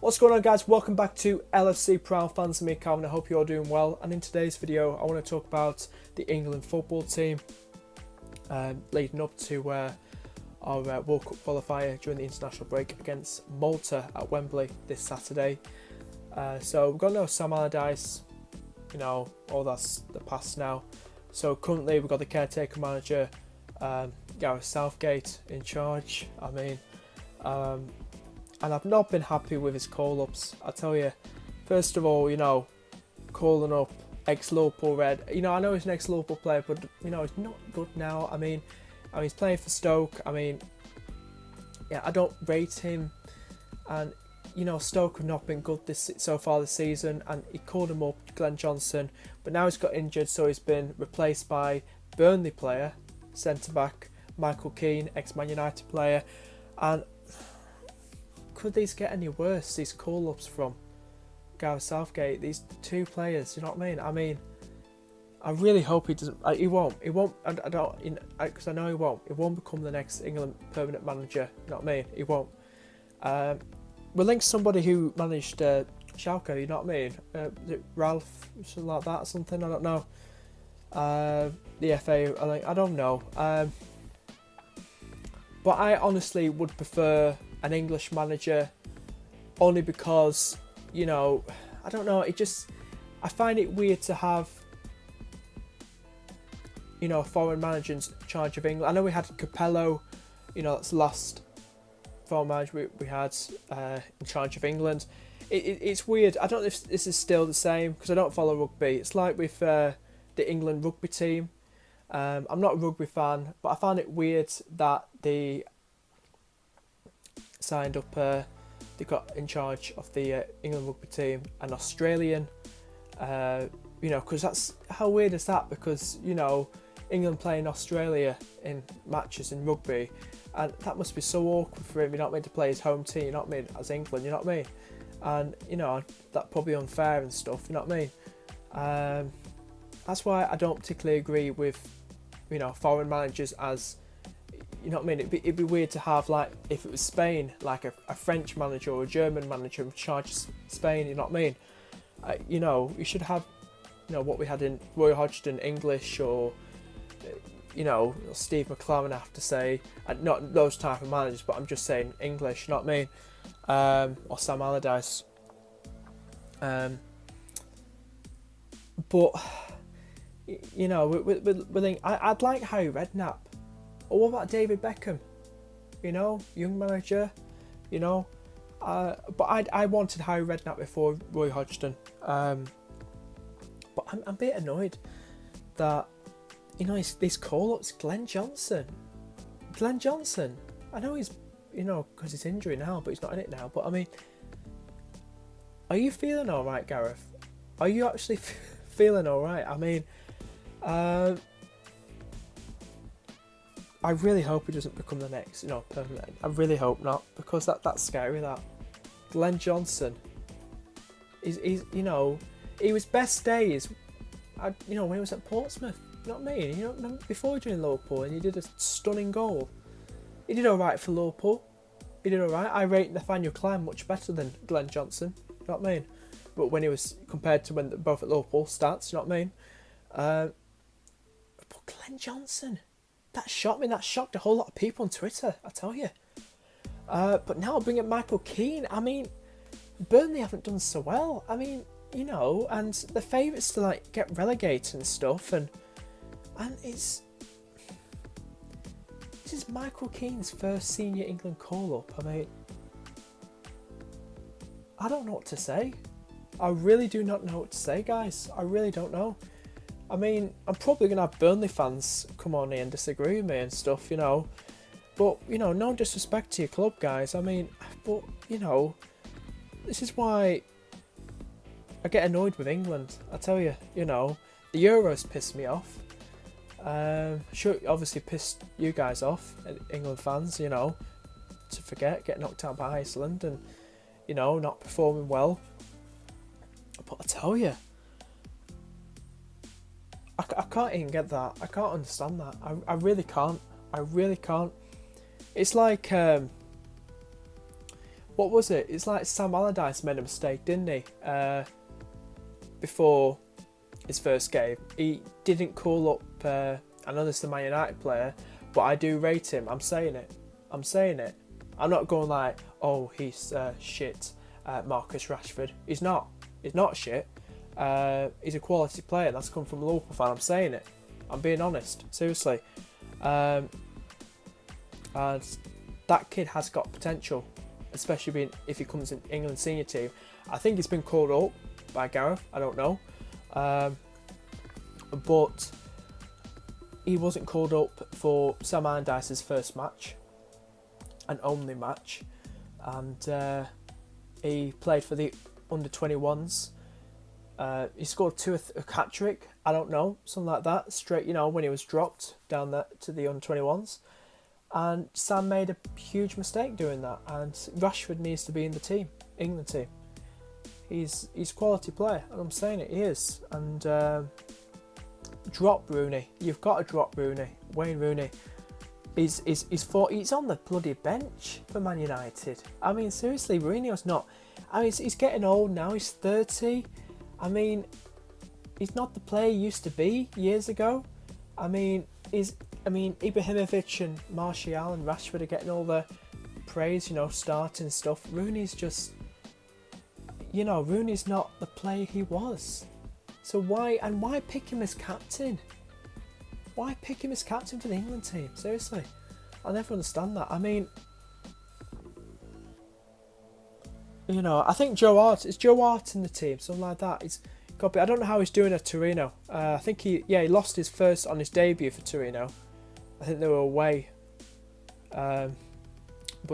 What's going on, guys? Welcome back to LFC Proud Fans and me, Calvin. I hope you're all doing well. And in today's video, I want to talk about the England football team leading up to our World Cup qualifier during the international break against Malta at Wembley this Saturday. So we've got no Sam Allardyce, all that's the past now. So currently we've got the caretaker manager, Gareth Southgate, in charge. And I've not been happy with his call-ups. I tell you, first of all, calling up ex-Liverpool Red. I know he's an ex-Liverpool player, but he's not good now. I mean, he's playing for Stoke. I don't rate him, and Stoke have not been good so far this season. And he called him up, Glenn Johnson, but now he's got injured, so he's been replaced by Burnley player, centre back Michael Keane, ex-Man United player, and could these get any worse, these call-ups from Gareth Southgate, these two players, you know what I mean? I really hope he doesn't, he won't, because I know he won't become the next England permanent manager, you know what I mean? He won't. We'll link somebody who managed Schalke, you know what I mean? Ralph, something like that, something, I don't know. The FA, I don't know. But I honestly would prefer an English manager, only because, I don't know, I find it weird to have, a foreign manager in charge of England. I know we had Capello, that's the last foreign manager we had in charge of England. It's weird. I don't know if this is still the same, because I don't follow rugby. It's like with the England rugby team. I'm not a rugby fan, but I found it weird that they signed up, they got in charge of the England rugby team an Australian, because that's, how weird is that? Because, England playing Australia in matches in rugby, and that must be so awkward for him, to play his home team, as England, and, that probably unfair and stuff, that's why I don't particularly agree with, foreign managers as, it'd be weird to have, like, if it was Spain, like a French manager or a German manager in charge of Spain, you should have, what we had in Roy Hodgson, English, or, Steve McLaren, I have to say, and not those type of managers, but I'm just saying English, or Sam Allardyce. But, I'd like Harry Redknapp. Or what about David Beckham? Young manager, but I wanted Harry Redknapp before Roy Hodgson. But I'm a bit annoyed that, these call-ups, Glenn Johnson. I know he's, because he's injured now, but he's not in it now. But are you feeling all right, Gareth? Are you actually feeling all right? I really hope he doesn't become the next, permanent. I really hope not, because that's scary. That Glenn Johnson, he's he was best days, when he was at Portsmouth. You know what I mean? Remember before he joined Liverpool, and he did a stunning goal. He did all right for Liverpool. He did all right. I rate Nathaniel Clyne much better than Glenn Johnson. You know what I mean? But when he was compared to when both at Liverpool stats, you know what I mean? But Glenn Johnson. That shocked me. That shocked a whole lot of people on Twitter, I tell you. But now I'll bring in Michael Keane. Burnley haven't done so well. And the favourites to get relegated and stuff. And this is Michael Keane's first senior England call-up. I don't know what to say. I really do not know what to say, guys. I really don't know. I'm probably going to have Burnley fans come on here and disagree with me and stuff, But, no disrespect to your club, guys. But, this is why I get annoyed with England. I tell you, the Euros pissed me off. Sure, obviously pissed you guys off, England fans, to forget, get knocked out by Iceland and, not performing well. But I tell you, I can't even get that. I can't understand that. I really can't. It's like what was it? It's like Sam Allardyce made a mistake, didn't he? Before his first game, he didn't call up. I know this is the Man United player, but I do rate him. I'm saying it. I'm not going like, oh, he's shit, Marcus Rashford. He's not. He's not shit. He's a quality player. That's come from a Liverpool fan. I'm saying it. I'm being honest. Seriously. And that kid has got potential, especially if he comes in England senior team. I think he's been called up by Gareth. I don't know. But he wasn't called up for Sam Allardyce's first match and only match, and he played for the under-21s. He scored a hat-trick, I don't know, something like that, straight, when he was dropped down there to the under-21s. And Sam made a huge mistake doing that, and Rashford needs to be in the team, England team. He's a quality player, and I'm saying it, he is. And drop Rooney. You've got to drop Rooney. Wayne Rooney. He's on the bloody bench for Man United. I mean, seriously, Mourinho's not. I mean, he's getting old now. He's 30. I mean, he's not the player he used to be years ago. I mean, Ibrahimovic and Martial and Rashford are getting all the praise, starting stuff. Rooney's just, Rooney's not the player he was. So why pick him as captain? Why pick him as captain for the England team? Seriously, I'll never understand that. I mean, I think Joe Hart in the team, something like that. He's got. I don't know how he's doing at Torino. I think he lost his first on his debut for Torino. I think they were away. But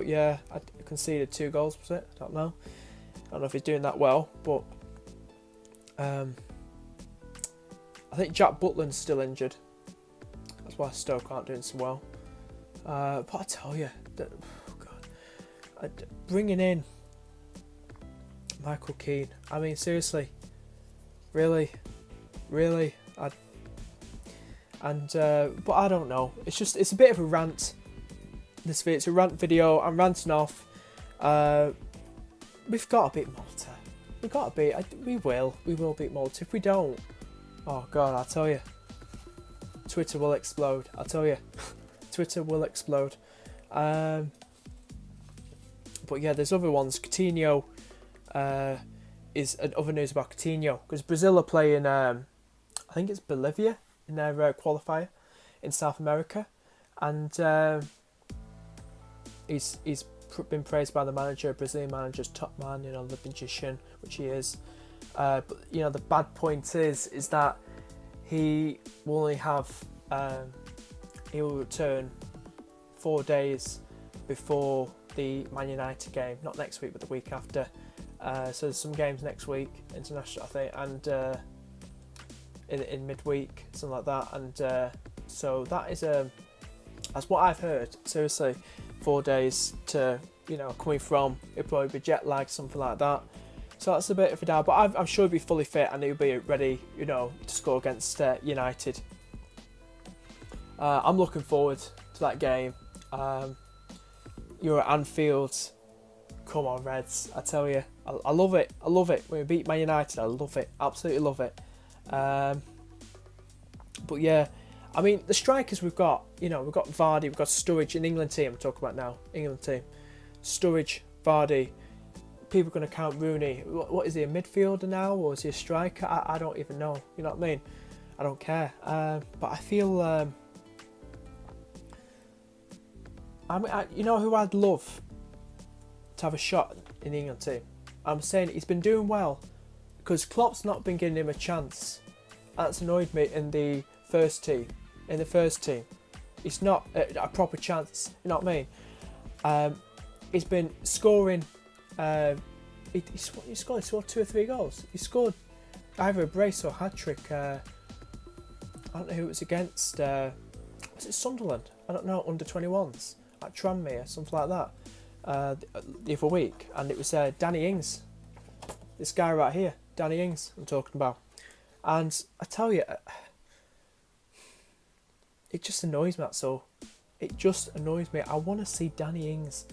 yeah, I conceded 2 goals. Was it? I don't know if he's doing that well, but I think Jack Butland's still injured. That's why Stoke aren't doing so well. But I tell you, bringing in Michael Keane. I mean, seriously, really, but I don't know. It's a bit of a rant. It's a rant video. I'm ranting off. We've got to beat Malta. We will beat Malta. If we don't, oh God, I tell you, Twitter will explode. I tell you, Twitter will explode. But yeah, there's other ones. Coutinho is other news about Coutinho, because Brazil are playing. I think it's Bolivia in their qualifier in South America, and he's been praised by the manager, Brazilian manager's top man, the magician, which he is. But the bad point is that he will only have he will return 4 days before the Man United game, not next week but the week after. So there's some games next week, international I think, and in midweek, something like that. And so that is that's what I've heard. Seriously, 4 days to coming from, it'll probably be jet lag, something like that. So that's a bit of a doubt, but I'm sure he'll be fully fit and he'll be ready, to score against United. I'm looking forward to that game. You're at Anfield. Come on, Reds! I tell you, I love it. I love it when we beat Man United. I love it, absolutely love it. But yeah, I mean the strikers we've got. We've got Vardy, we've got Sturridge in England team. I'm talking about now, England team. Sturridge, Vardy. People are going to count Rooney. What is he, a midfielder now, or is he a striker? I don't even know. You know what I mean? I don't care. But I feel. Who I'd love to have a shot in the England team. I'm saying he's been doing well because Klopp's not been giving him a chance. That's annoyed me in the first team. It's not a proper chance. You know what I mean? He's been scoring. He scored 2 or 3 goals. He scored either a brace or a hat trick. I don't know who it was against. Was it Sunderland? I don't know. Under 21s at Tranmere, something like that. The other week, and it was Danny Ings. This guy right here, Danny Ings, I'm talking about. And I tell you, it just annoys me. That's all. It just annoys me. I want to see Danny Ings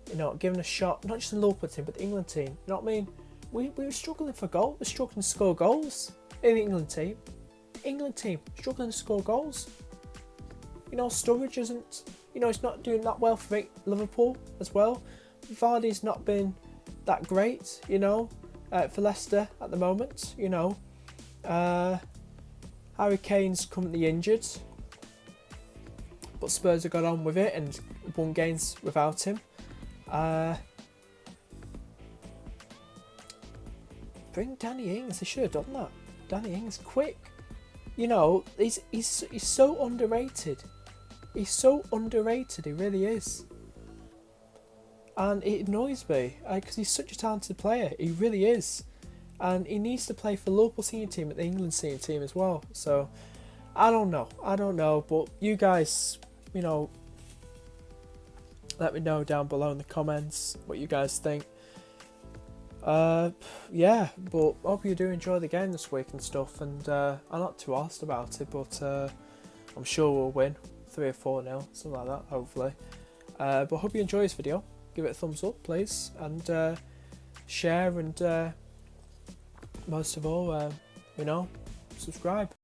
you know, given a shot, not just in the local team, but the England team. You know what I mean? We were struggling for goals. We're struggling to score goals in the England team. England team struggling to score goals. You know, Sturridge isn't, you know, he's not doing that well for Liverpool as well. Vardy's not been that great, you know, for Leicester at the moment. You know, Harry Kane's currently injured, but Spurs have got on with it and won games without him. Bring Danny Ings. They should have done that. Danny Ings, quick. You know, he's so underrated. He's so underrated. He really is. And it annoys me because he's such a talented player. He really is. And he needs to play for the local senior team at the England senior team as well. So, I don't know. But you guys, you know, let me know down below in the comments what you guys think. Yeah, but hope you do enjoy the game this week and stuff. And I'm not too arsed about it, but I'm sure we'll win 3 or 4-0, something like that, hopefully. But hope you enjoy this video. Give it a thumbs up, please, and share, and most of all, you know, subscribe.